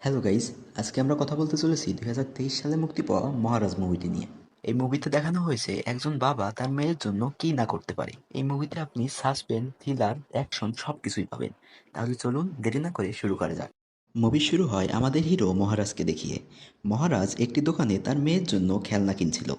Hello guys, আজকে আমরা কথা বলতে চলেছি 2023 সালে মুক্তি পাওয়া মহারাজ মুভিটি নিয়ে। এই মুভিতে দেখানো হয়েছে একজন বাবা তার মেয়ের জন্য কি না করতে পারে। এই মুভিতে আপনি সাসপেন্স, থ্রিলার, অ্যাকশন সবকিছুই পাবেন। তাহলে চলুন দেরি না করে শুরু করা যাক। মুভি শুরু হয় আমাদের হিরো মহারাজকে দেখিয়ে। মহারাজ একটি দোকানে তার মেয়ের জন্য খেলনা কিনছিল।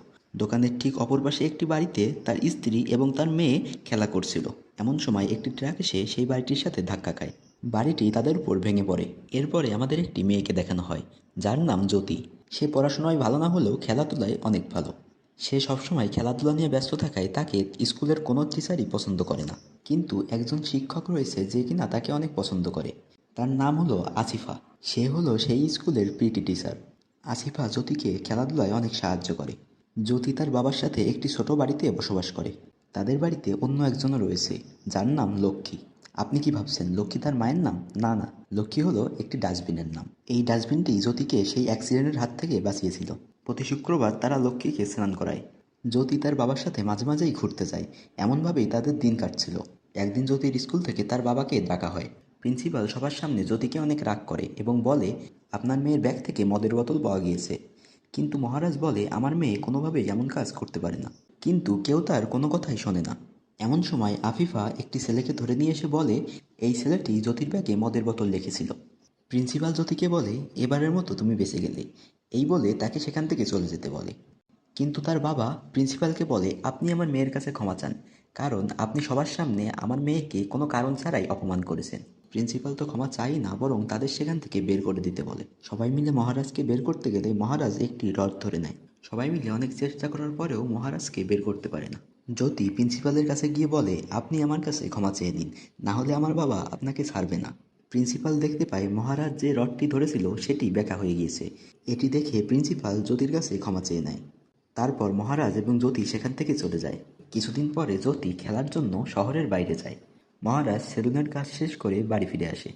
দোকানের ঠিক অপর পাশে একটি বাড়িতে তার স্ত্রী এবং তার মেয়ে খেলা করছিল। এমন সময় একটি ট্রাক এসে সেই বাড়িটির সাথে ধাক্কা খায়। বাড়িটি তাদের উপর ভেঙে পড়ে। এরপরে আমাদের একটি মেয়েকে দেখানো হয়, যার নাম জ্যোতি। সে পড়াশোনায় ভালো না হলেও খেলাধুলায় অনেক ভালো। সে সবসময় খেলাধুলা নিয়ে ব্যস্ত থাকায় তাকে স্কুলের কোনো টিচারই পছন্দ করে না। কিন্তু একজন শিক্ষক রয়েছে যে কিনা তাকে অনেক পছন্দ করে। তার নাম হলো আসিফা। সে হলো সেই স্কুলের পিটি টিচার। আসিফা জ্যোতিকে খেলাধুলায় অনেক সাহায্য করে। জ্যোতি তার বাবার সাথে একটি ছোট বাড়িতে বসবাস করে। তাদের বাড়িতে অন্য একজনও রয়েছে, যার নাম লক্ষ্মী। আপনি কি ভাবছেন লক্ষ্মী তার মায়ের নাম? না না, লক্ষ্মী হলো একটি ডাস্টবিনের নাম। এই ডাস্টবিনটি জ্যোতিকে সেই অ্যাক্সিডেন্টের হাত থেকে বাঁচিয়েছিল। প্রতি শুক্রবার তারা লক্ষ্মীকে স্নান করায়। জ্যোতি তার বাবার সাথে মাঝে মাঝেই ঘুরতে যায়। এমনভাবেই তাদের দিন কাটছিল। একদিন জ্যোতির স্কুল থেকে তার বাবাকে ডাকা হয়। প্রিন্সিপাল সবার সামনে জ্যোতিকে অনেক রাগ করে এবং বলে, আপনার মেয়ের ব্যাগ থেকে মদের বোতল পাওয়া গিয়েছে। কিন্তু মহারাজ বলে, আমার মেয়ে কোনোভাবেই এমন কাজ করতে পারে না। কিন্তু কেউ তার কোনো কথাই শোনে না। এমন সময় আফিফা একটি ছেলেকে ধরে নিয়ে এসে বলে, এই ছেলেটি জ্যোতির ব্যাগে মদের বোতল রেখেছিল। প্রিন্সিপাল জ্যোতিকে বলে, এবারের মতো তুমি বেঁচে গেলে। এই বলে তাকে সেখান থেকে চলে যেতে বলে। কিন্তু তার বাবা প্রিন্সিপালকে বলে, আপনি আমার মেয়ের কাছে ক্ষমা চান, কারণ আপনি সবার সামনে আমার মেয়েকে কোনো কারণ ছাড়াই অপমান করেছেন। প্রিন্সিপাল তো ক্ষমা চাই না, বরং তাদের সেখান থেকে বের করে দিতে বলে। সবাই মিলে মহারাজকে বের করতে গেলে মহারাজ একটি রড ধরে নেয়। সবাই মিলে অনেক চেষ্টা করার পরেও মহারাজকে বের করতে পারে না। জ্যোতি প্রিন্সিপালের কাছে গিয়ে বলে, আপনি আমার কাছে ক্ষমা চেয়ে নিন, না হলে আমার বাবা আপনাকে ছাড়বে না। প্রিন্সিপাল দেখতে পায় মহারাজ যে রডটি ধরেছিল সেটি বেঁকা হয়ে গিয়েছে। এটি দেখে প্রিন্সিপাল জ্যোতির কাছে ক্ষমা চেয়ে নেয়। তারপর মহারাজ এবং জ্যোতি সেখান থেকে চলে যায়। কিছুদিন পরে জ্যোতি খেলার জন্য শহরের বাইরে যায়। মহারাজ সেলুনের কাজ শেষ করে বাড়ি ফিরে আসে।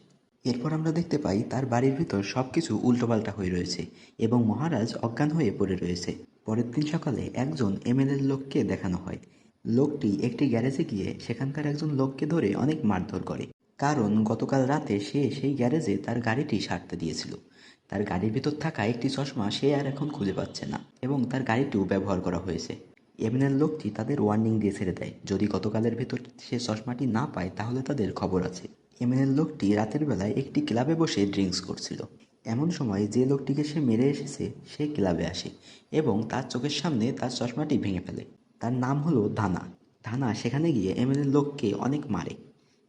এরপর আমরা দেখতে পাই তার বাড়ির ভিতর সবকিছু উল্টোপাল্টা হয়ে রয়েছে এবং মহারাজ অজ্ঞান হয়ে পড়ে রয়েছে। পরের দিন সকালে একজন এমএলএর লোককে দেখানো হয়। লোকটি একটি গ্যারেজে গিয়ে সেখানকার একজন লোককে ধরে অনেক মারধর করে, কারণ গতকাল রাতে সে সেই গ্যারেজে তার গাড়িটি সারতে দিয়েছিল। তার গাড়ির ভিতর থাকা একটি চশমা সে আর এখন খুঁজে পাচ্ছে না এবং তার গাড়িটিও ব্যবহার করা হয়েছে। এমএলএর লোকটি তাদের ওয়ার্নিং দিয়ে ছেড়ে দেয়, যদি গতকালের ভেতর সে চশমাটি না পায় তাহলে তাদের খবর আছে। এমএলএর লোকটি রাতের বেলায় একটি ক্লাবে বসে ড্রিঙ্কস করছিল। এমন সময় যে লোকটিকে সে মেরে এসেছে সে ক্লাবে আসে এবং তার চোখের সামনে তার চশমাটি ভেঙে ফেলে। তার নাম হলো ধানা। ধানা সেখানে গিয়ে এমএলএর লোককে অনেক মারে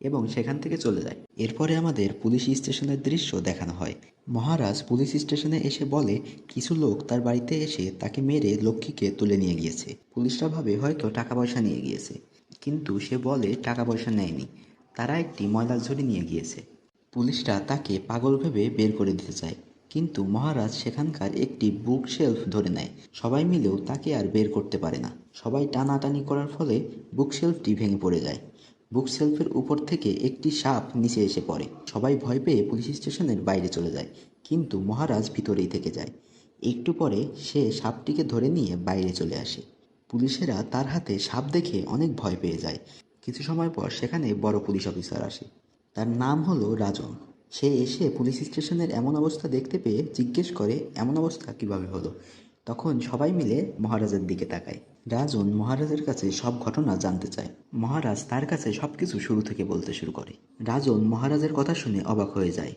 এবং সেখান থেকে চলে যায়। এরপরে আমাদের পুলিশ স্টেশনের দৃশ্য দেখানো হয়। মহারাজ পুলিশ স্টেশনে এসে বলে, কিছু লোক তার বাড়িতে এসে তাকে মেরে লক্ষ্মীকে তুলে নিয়ে গিয়েছে। পুলিশরা ভাবে হয়তো টাকা পয়সা নিয়ে গিয়েছে, কিন্তু সে বলে টাকা পয়সা নেয়নি, তারা একটি ময়লার ঝুড়ি নিয়ে গিয়েছে। পুলিশরা তাকে পাগল ভেবে বের করে দিতে চায়, কিন্তু মহারাজ সেখানকার একটি বুক শেলফ ধরে নেয়। সবাই মিলেও তাকে আর বের করতে পারে না। সবাই টানাটানি করার ফলে বুক শেলফটি ভেঙে পড়ে যায়। বুক শেলফের উপর থেকে একটি সাপ নিচে এসে পড়ে। সবাই ভয় পেয়ে পুলিশ স্টেশনের বাইরে চলে যায়, কিন্তু মহারাজ ভিতরেই থেকে যায়। একটু পরে সে সাপটিকে ধরে নিয়ে বাইরে চলে আসে। পুলিশেরা তার হাতে সাপ দেখে অনেক ভয় পেয়ে যায়। কিছু সময় পর সেখানে বড় পুলিশ অফিসার আসে। তার নাম হলো রাজন। সে এসে পুলিশ স্টেশনের এমন অবস্থা দেখতে পেয়ে জিজ্ঞেস করে, এমন অবস্থা কিভাবে হলো? তখন সবাই মিলে মহারাজের দিকে তাকায়। রাজন মহারাজের কাছে সব ঘটনা জানতে চায়। মহারাজ তার কাছে সবকিছু শুরু থেকে বলতে শুরু করে। রাজন মহারাজের কথা শুনে অবাক হয়ে যায়।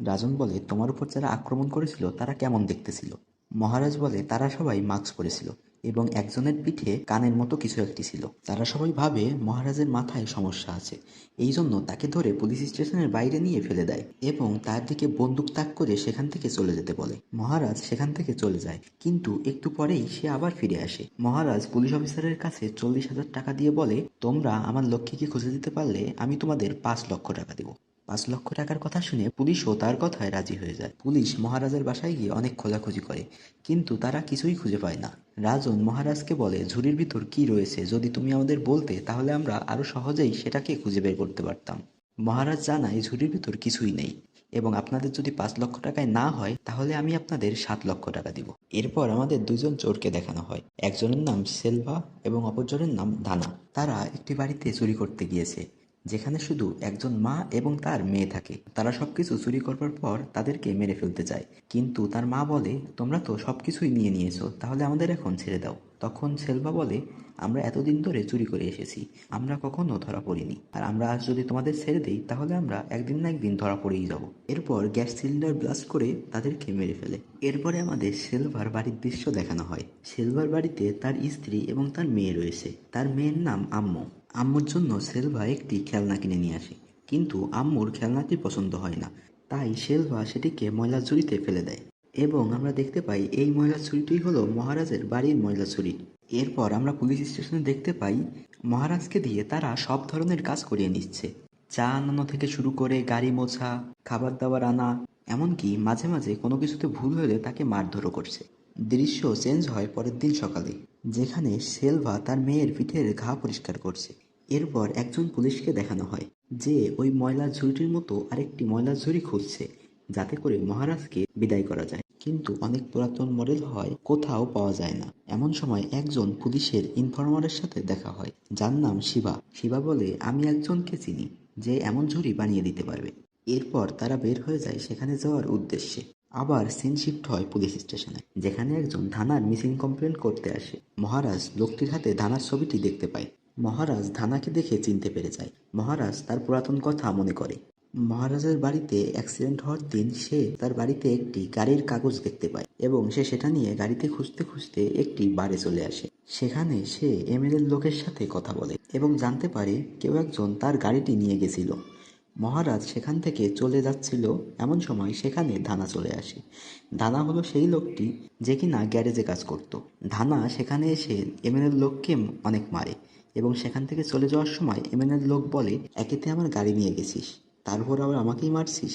রাজন বলে, তোমার উপর যারা আক্রমণ করেছিল তারা কেমন দেখতে ছিল? মহারাজ বলে, তারা সবাই মাস্ক পরেছিল এবং একজনের পিঠে কানের মতো কিছু একটি ছিল। তারা সবাই ভাবে মহারাজের মাথায় সমস্যা আছে, এই জন্য তাকে ধরে পুলিশ স্টেশনের বাইরে নিয়ে ফেলে দেয় এবং তার দিকে বন্দুক তাক করে সেখান থেকে চলে যেতে বলে। মহারাজ সেখান থেকে চলে যায়, কিন্তু একটু পরেই সে আবার ফিরে আসে। মহারাজ পুলিশ অফিসারের কাছে 40,000 টাকা দিয়ে বলে, তোমরা আমার লক্ষ্মীকে খুঁজে দিতে পারলে আমি তোমাদের 5 লক্ষ টাকা দেব। 5 লক্ষ টাকার কথা শুনে পুলিশও তার কথায় রাজি হয়ে যায়। পুলিশ মহারাজের বাসায় গিয়ে অনেক খোঁজাখুঁজি করে, কিন্তু তারা কিছুই খুঁজে পায় না। রাজন মহারাজকে বলে, ঝুড়ির ভিতর কি রয়েছে যদি তুমি আমাদের বলতে তাহলে আমরা আরো সহজেই সেটাকে খুঁজে বের করতে পারতাম। মহারাজ জানায় ঝুড়ির ভিতর কিছুই নেই এবং আপনাদের যদি 5 লক্ষ টাকায় না হয় তাহলে আমি আপনাদের 7 লক্ষ টাকা দিব। এরপর আমাদের দুজন চোরকে দেখানো হয়। একজনের নাম সেলভা এবং অপরজনের নাম ধানা। তারা একটি বাড়িতে চুরি করতে গিয়েছে। যেখানে শুধু একজন মা এবং তার মেয়ে থাকে। তারা সবকিছু চুরি করবার পর তাদেরকে মেরে ফেলতে চায়, কিন্তু তার মা বলে, তোমরা তো সবকিছুই নিয়ে নিয়েছো, তাহলে আমাদের এখন ছেড়ে দাও। তখন সেলভা বলে, আমরা এতদিন ধরে চুরি করে এসেছি, আমরা কখনো ধরা পড়িনি, আর আমরা আজ যদি তোমাদের ছেড়ে দিই তাহলে আমরা একদিন না একদিন ধরা পড়েই যাব। এরপর গ্যাস সিলিন্ডার ব্লাস্ট করে তাদেরকে মেরে ফেলে। এরপরে আমাদের সেলভার বাড়ির দৃশ্য দেখানো হয়। সেলভার বাড়িতে তার স্ত্রী এবং তার মেয়ে রয়েছে। তার মেয়ের নাম আম্মু। আম্মুর জন্য সেলভা একটি খেলনা কিনে নিয়ে আসে, কিন্তু আম্মুর খেলনাটি পছন্দ হয় না, তাই সেলভা সেটিকে ময়লার ঝুড়িতে ফেলে দেয়। এবং আমরা দেখতে পাই এই ময়লার ছুরিটি হলো মহারাজের বাড়ির ময়লার ছুরি। এরপর আমরা পুলিশ স্টেশনে দেখতে পাই মহারাজকে দিয়ে তারা সব ধরনের কাজ করিয়ে নিচ্ছে। চা আনানো থেকে শুরু করে গাড়ি মোছা, খাবার দাবার আনা, এমনকি মাঝে মাঝে কোনো কিছুতে ভুল হলে তাকে মারধরও করছে। দৃশ্য চেঞ্জ হয় পরের দিন সকালে, যেখানে সেলভা তার মেয়ের পিঠের ঘা পরিষ্কার করছে। এরপর একজন পুলিশকে দেখানো হয় যে ওই ময়লার ঝুড়িটির মতো আরেকটি ময়লার ঝুড়ি খুঁজছে, যাতে করে মহারাজকে বিদায় করা যায়। কিন্তু অনেক পুরাতন মডেল হয়, কোথাও পাওয়া যায় না। এমন সময় একজন পুলিশের ইনফরমারের সাথে দেখা হয়, যার নাম শিবা। শিবা বলে, আমি একজনকে চিনি যে এমন ঝুড়ি বানিয়ে দিতে পারবে। এরপর তারা বের হয়ে যায় সেখানে যাওয়ার উদ্দেশ্যে। আবার সিন শিফট হয় পুলিশ স্টেশনে, যেখানে একজন ধানার মিসিং কমপ্লেন করতে আসে। মহারাজ লোকটির হাতে ধানার ছবিটি দেখতে পায়। মহারাজ ধানাকে দেখে চিনতে পেরে যায়। মহারাজ তার পুরাতন কথা মনে করে। মহারাজের বাড়িতে অ্যাক্সিডেন্ট হওয়ার দিন সে তার বাড়িতে একটি গাড়ির কাগজ দেখতে পায়, এবং সে সেটা নিয়ে গাড়িতে খুঁজতে খুঁজতে একটি বারে চলে আসে। সেখানে সে এমএলএর লোকের সাথে কথা বলে এবং জানতে পারে কেউ একজন তার গাড়িটি নিয়ে গেছিল। মহারাজ সেখান থেকে চলে যাচ্ছিল, এমন সময় সেখানে ধানা চলে আসে। ধানা হলো সেই লোকটি যে কিনা গ্যারেজে কাজ করত। ধানা সেখানে এসে এমএলএর লোককে অনেক মারে, এবং সেখান থেকে চলে যাওয়ার সময় এমএলএর লোক বলে, একেতে আমার গাড়ি নিয়ে গেছিস, তারপর আবার আমাকেই মারছিস।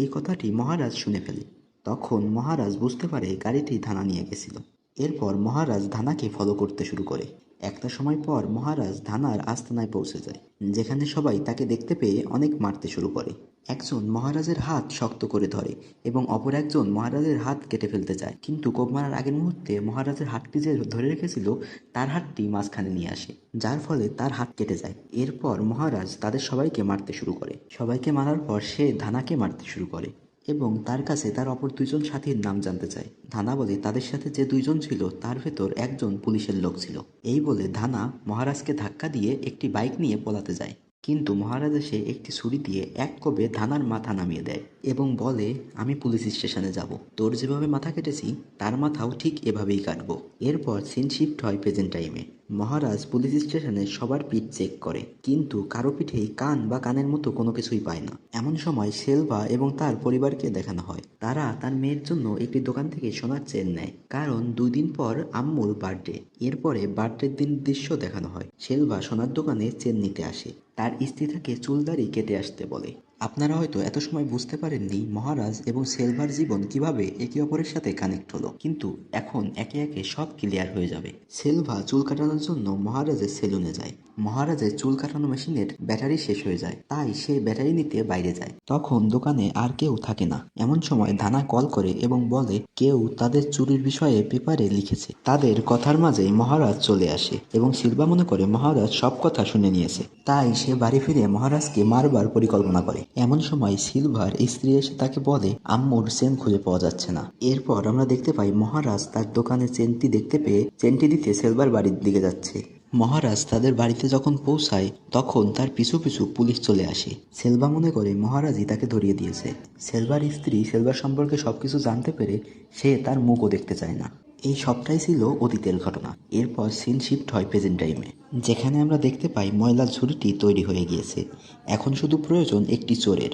এই কথাটি মহারাজ শুনে ফেলে। তখন মহারাজ বুঝতে পারে গাড়িটি ধানা নিয়ে গেছিল। এরপর মহারাজ ধানাকে ফলো করতে শুরু করে। একটা সময় পর মহারাজ ধানার আস্তানায় পৌঁছে যায়, যেখানে সবাই তাকে দেখতে পেয়ে অনেক মারতে শুরু করে। একজন মহারাজের হাত শক্ত করে ধরে এবং অপর একজন মহারাজের হাত কেটে ফেলতে চায়, কিন্তু কোপ মারার আগের মুহূর্তে মহারাজের হাতটি যে ধরে রেখেছিল তার হাতটি মাঝখানে নিয়ে আসে, যার ফলে তার হাত কেটে যায়। এরপর মহারাজ তাদের সবাইকে মারতে শুরু করে। সবাইকে মারার পর সে ধানাকে মারতে শুরু করে এবং তার কাছে তার অপর দুইজন সাথীর নাম জানতে চায়। ধানা বলে তাদের সাথে যে দুইজন ছিল তার ভেতর একজন পুলিশের লোক ছিল। এই বলে ধানা মহারাজকে ধাক্কা দিয়ে একটি বাইক নিয়ে পলাতে যায়, কিন্তু মহারাজ এসে একটি ছুরি দিয়ে এক কোপে ধানার মাথা নামিয়ে দেয় এবং বলে, আমি পুলিশ স্টেশনে যাব, তোর যেভাবে মাথা কেটেছি তার মাথাও ঠিক এভাবেই কাটবো। এরপর সিন শিফট হয় প্রেজেন্ট টাইমে। মহারাজ পুলিশ স্টেশনে সবার পিঠ চেক করে, কিন্তু কারো পিঠেই কান বা কানের মতো কোনো কিছুই পায় না। এমন সময় সেলভা এবং তার পরিবারকে দেখানো হয়। তারা তার মেয়ের জন্য একটি দোকান থেকে সোনার চেন নেয়, কারণ 2 দিন পর আম্মুর বার্থডে। এরপরে বার্থডের দিন দৃশ্য দেখানো হয়। সেলভা সোনার দোকানে চেন নিতে আসে। তার স্ত্রী তাকে চুলদাড়ি কেটে আসতে বলে। আপনারা হয়তো এত সময় বুঝতে পারেননি মহারাজ এবং সেলভার জীবন কিভাবে একে অপরের সাথে কানেক্ট হলো, কিন্তু এখন একে একে সব ক্লিয়ার হয়ে যাবে। সেলভা চুল কাটানোর জন্য মহারাজের সেলুনে যায়। মহারাজের চুল কাটানো মেশিনের ব্যাটারি শেষ হয়ে যায়, তাই সে ব্যাটারি নিতে বাইরে যায়। তখন দোকানে আর কেউ থাকে না। এমন সময় ধানা কল করে এবং বলে কেউ তাদের চুরির বিষয়ে পেপারে লিখেছে। তাদের কথার মাঝেই মহারাজ চলে আসে এবং সিলভা মনে করে মহারাজ সব কথা শুনে নিয়েছে, তাই সে বাড়ি ফিরে মহারাজকে মারবার পরিকল্পনা করে। এমন সময় সিলভার স্ত্রী এসে তাকে বলে আম্মুর চেন খুঁজে পাওয়া যাচ্ছে না। এরপর আমরা দেখতে পাই মহারাজ তার দোকানে চেনটি দেখতে পেয়ে চেনটি দিতে সিলভার বাড়ির দিকে যাচ্ছে। মহারাজ তাদের বাড়িতে যখন পৌঁছায় তখন তার পিছু পিছু পুলিশ চলে আসে। সেলভা মনে করে মহারাজই তাকে ধরিয়ে দিয়েছে। সেলভার স্ত্রী সেলভার সম্পর্কে সবকিছু জানতে পেরে সে তার মুখও দেখতে চায় না। এই সবটাই ছিল অতীতের ঘটনা। এরপর সিন শিফট হয় প্রেজেন্ট টাইমে, যেখানে আমরা দেখতে পাই ময়লার ঝুড়িটি তৈরি হয়ে গিয়েছে। এখন শুধু প্রয়োজন একটি চোরের,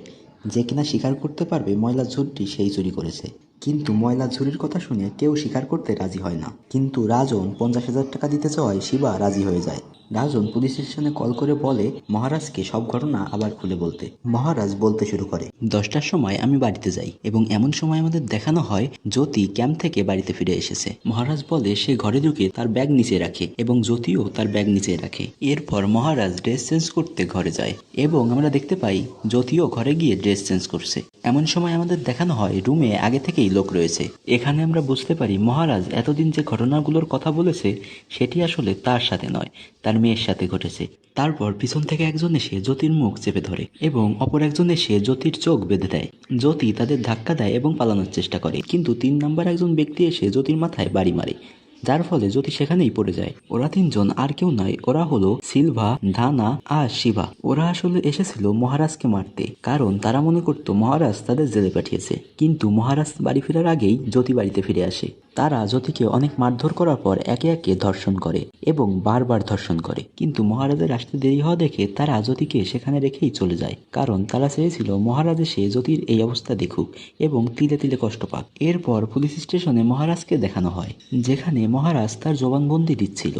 যে কিনা স্বীকার করতে পারবে ময়লার ঝুড়িটি সেই চুরি করেছে। কিন্তু ময়লার ঝুড়ির কথা শুনে কেউ স্বীকার করতে রাজি হয় না, কিন্তু রাজন 50,000 টাকা দিতে চাওয়ায় শিবা রাজি হয়ে যায়। রাজন পুলিশ স্টেশনে কল করে বলে মহারাজকে সব ঘটনা আবার খুলে বলতে। মহারাজ বলতে শুরু করে, 10টার সময় আমি বাড়িতে যাই এবং এমন সময় আমাদের দেখানো হয় জ্যোতি ক্যাম্প থেকে বাড়িতে ফিরে এসেছে। মহারাজ বলে সে ঘরে ঢুকে তার ব্যাগ নিচে রাখে এবং জ্যোতিও তার ব্যাগ নিচে রাখে। এরপর মহারাজ ড্রেস চেঞ্জ করতে ঘরে যায় এবং আমরা দেখতে পাই জ্যোতিও ঘরে গিয়ে ড্রেস চেঞ্জ করছে। এমন সময় আমাদের দেখানো হয় রুমে আগে থেকেই লোক রয়েছে। এখানে আমরা বুঝতে পারি মহারাজ এতদিন যে ঘটনাগুলোর কথা বলেছে সেটি আসলে তার সাথে নয়, তার মেয়ের সাথে ঘটেছে। তারপর পিছন থেকে একজন এসে জ্যোতির মুখ চেপে ধরে এবং অপর একজন এসে জ্যোতির চোখ বেঁধে দেয়। জ্যোতি তাদের ধাক্কা দেয় এবং পালানোর চেষ্টা করে, কিন্তু 3 নম্বর একজন ব্যক্তি এসে জ্যোতির মাথায় বাড়ি মারে, যার ফলে জ্যোতি সেখানেই পড়ে যায়। ওরা 3জন আর কেউ নয়, ওরা হলো সিলভা, ধানা আর শিবা। ওরা আসলে এসেছিল মহারাজকে মারতে, কারণ তারা মনে করতো মহারাজ তাদের জেলে পাঠিয়েছে। কিন্তু মহারাজ বাড়ি ফেরার আগেই জ্যোতি বাড়িতে ফিরে আসে। তারা জ্যোতিকে অনেক মারধর করার পর একে একে ধর্ষণ করে এবং বারবার ধর্ষণ করে, কিন্তু মহারাজের আসতে দেরি হওয়া দেখে তারা জ্যোতিকে সেখানে রেখেই চলে যায়, কারণ তারা চেয়েছিল মহারাজ এসে জ্যোতির এই অবস্থা দেখুক এবং তিলে তিলে কষ্ট পাক। এরপর পুলিশ স্টেশনে মহারাজকে দেখানো হয়, যেখানে মহারাজ তার জবানবন্দি দিচ্ছিল।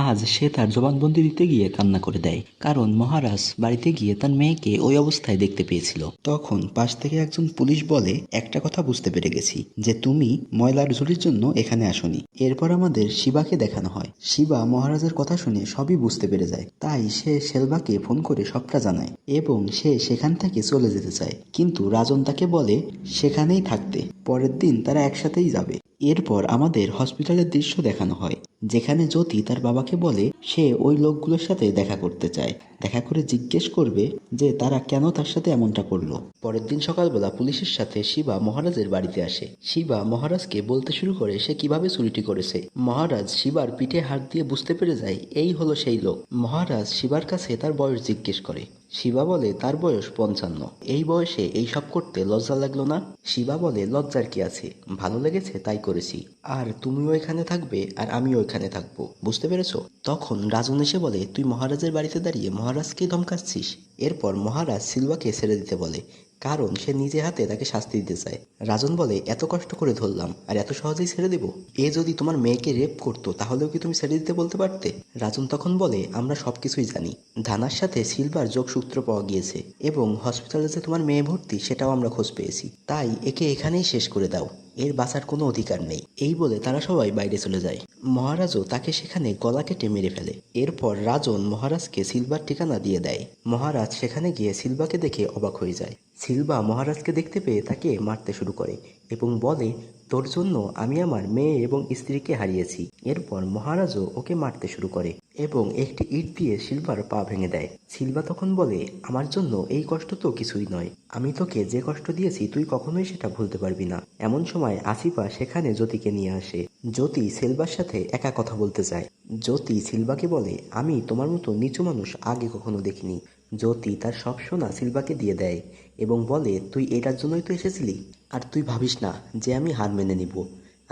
আজ সে তার জবানবন্দি দিতে গিয়ে কান্না করে দেয়, কারণ মহারাজ বাড়িতে গিয়ে তার মেয়েকে ওই অবস্থায় দেখতে পেয়েছিল। তখন পাশ থেকে একজন পুলিশ বলে, একটা কথা বুঝতে পেরে গেছি যে তুমি ময়লার ঝুলির জন্য এখানে আসনি। এরপর আমাদের শিবাকে দেখানো হয়। শিবা মহারাজের কথা শুনে সবই বুঝতে পেরে যায়, তাই সে সেলভাকে ফোন করে সবটা জানায় এবং সে সেখান থেকে চলে যেতে চায়, কিন্তু রাজন তাকে বলে সেখানেই থাকতে, পরের দিন তারা একসাথেই যাবে। এরপর আমাদের হসপিটালের দৃশ্য দেখানো হয়, যেখানে জ্যোতি তার বাবাকে বলে সে ওই লোকগুলোর সাথে দেখা করতে চায়, দেখা করে জিজ্ঞেস করবে যে তারা কেন তার সাথে এমনটা করলো। পরের দিন সকালবেলা পুলিশের সাথে শিবা মহারাজের বাড়িতে আসে। শিবা মহারাজকে বলতে শুরু করে সে কিভাবে চুরিটি করেছে। মহারাজ শিবার পিঠে হাত দিয়ে বুঝতে পেরে যায় এই হলো সেই লোক। মহারাজ শিবার কাছে তার বয়স জিজ্ঞেস করে। শিবা বলে তার বয়স 55। এই বয়সে এই সব করতে লজ্জা লাগলো না? শিবা বলে লজ্জার কি আছে, ভালো লেগেছে তাই করেছি, আর তুমিও এখানে থাকবে আর আমিও এখানে থাকবো, বুঝতে পেরেছো? তখন রাজন এসে বলে তুই মহারাজের বাড়িতে দাঁড়িয়ে মহারাজকে ধমকাচ্ছিস। এরপর মহারাজ সিলভাকে ছেড়ে দিতে বলে, কারণ সে নিজে হাতে তাকে শাস্তি দিতে চায়। রাজন বলে এত কষ্ট করে ধরলাম আর এত সহজেই ছেড়ে দেব? এ যদি তোমার মেয়েকে রেপ করতো তাহলেও কি তুমি ছেড়ে দিতে বলতে পারতে? রাজন তখন বলে আমরা সবকিছুই জানি, ধানার সাথে সিলভার যোগসূত্র পাওয়া গিয়েছে এবং হসপিটালে যে তোমার মেয়ে ভর্তি সেটাও আমরা খোঁজ পেয়েছি, তাই একে এখানেই শেষ করে দাও, এর বাঁচার কোনো অধিকার নেই। এই বলে তারা সবাই বাইরে চলে যায়। মহারাজও তাকে সেখানে গলা কেটে মেরে ফেলে। এরপর রাজন মহারাজকে সিলভার ঠিকানা দিয়ে দেয়। মহারাজ সেখানে গিয়ে সিলভাকে দেখে অবাক হয়ে যায়। সিলভা মহারাজকে দেখতে পেয়ে তাকে মারতে শুরু করে এবং বলে তোর জন্য আমি আমার মেয়ে এবং স্ত্রীকে হারিয়েছি। এরপর মহারাজও ওকে মারতে শুরু করে এবং একটি ইট দিয়ে সিলভার পা ভেঙে দেয়। সিলভা তখন বলে আমার জন্য এই কষ্ট তো কিছুই নয়, আমি তোকে যে কষ্ট দিয়েছি তুই কখনোই সেটা ভুলতে পারবি না। এমন সময় আসিফা সেখানে জ্যোতিকে নিয়ে আসে। জ্যোতি সিলভার সাথে একা কথা বলতে চায়। জ্যোতি সিলভাকে বলে আমি তোমার মতো নিচু মানুষ আগে কখনো দেখিনি। জ্যোতি তার সব সোনা সিলভাকে দিয়ে দেয় এবং বলে তুই এটার জন্যই তো এসেছিলি, আর তুই ভাবিস না যে আমি হার মেনে নিব,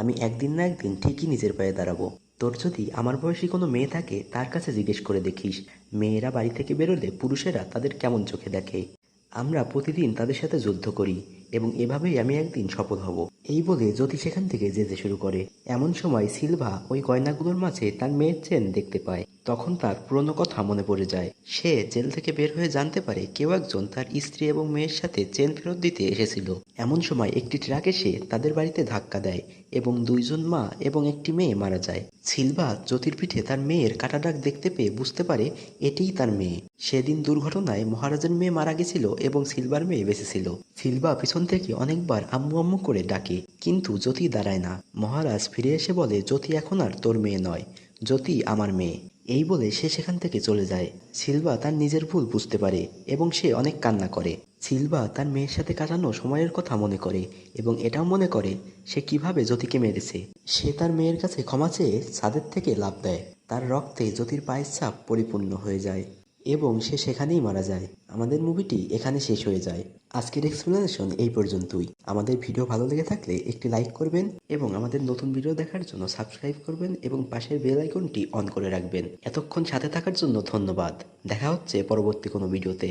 আমি একদিন না একদিন ঠিকই নিজের পায়ে দাঁড়াবো। তোর যদি আমার বয়সী কোনো মেয়ে থাকে তার কাছে জিজ্ঞেস করে দেখিস, মেয়েরা বাড়ি থেকে বেরোলে পুরুষেরা তাদের কেমন চোখে দেখে। আমরা প্রতিদিন তাদের সাথে যুদ্ধ করি এবং এভাবেই আমি একদিন সফল হব। এই বলে জ্যোতি সেখান থেকে যেতে শুরু করে। এমন সময় সিলভা ওই গয়নাগুলোর মাঝে তার মেয়ের চেন দেখতে পায়। তখন তার পুরনো কথা মনে পড়ে যায়। সে জেল থেকে বের হয়ে জানতে পারে কেউ একজন তার স্ত্রী এবং মেয়ের সাথে চেন ফেরত দিতে এসেছিল। এমন সময় একটি ট্রাক এসে তাদের বাড়িতে ধাক্কা দেয় এবং 2জন মা এবং একটি মেয়ে মারা যায়। সিলভা জ্যোতির পিঠে তার মেয়ের কাটা দাগ দেখতে পেয়ে বুঝতে পারে এটিই তার মেয়ে। সেদিন দুর্ঘটনায় মহারাজের মেয়ে মারা গেছিল এবং সিলভার মেয়ে বেঁচে ছিল। সিলভা পিছন থেকে অনেকবার আম্মু আম্মু করে ডাকে, কিন্তু জ্যোতি দাঁড়ায় না। মহারাজ ফিরে এসে বলে জ্যোতি এখন আর তোর মেয়ে নয়, জ্যোতি আমার মেয়ে। এই বলে সে সেখান থেকে চলে যায়। সিলভা তার নিজের ভুল বুঝতে পারে এবং সে অনেক কান্না করে। সিলভা তার মেয়ের সাথে কাটানো সময়ের কথা মনে করে এবং এটাও মনে করে সে কিভাবে জ্যোতিকে মেরেছে। সে তার মেয়ের কাছে ক্ষমা চেয়ে ছাদের থেকে লাফ দেয়। তার রক্তে জ্যোতির পায়ের ছাপ পরিপূর্ণ হয়ে যায় এবং সে সেখানেই মারা যায়। আমাদের মুভিটি এখানে শেষ হয়ে যায়। আজকের এক্সপ্লেনেশন এই পর্যন্তই। আমাদের ভিডিও ভালো লেগে থাকলে একটি লাইক করবেন এবং আমাদের নতুন ভিডিও দেখার জন্য সাবস্ক্রাইব করবেন এবং পাশের বেল আইকনটি অন করে রাখবেন। এতক্ষণ সাথে থাকার জন্য ধন্যবাদ। দেখা হচ্ছে পরবর্তী কোনো ভিডিওতে।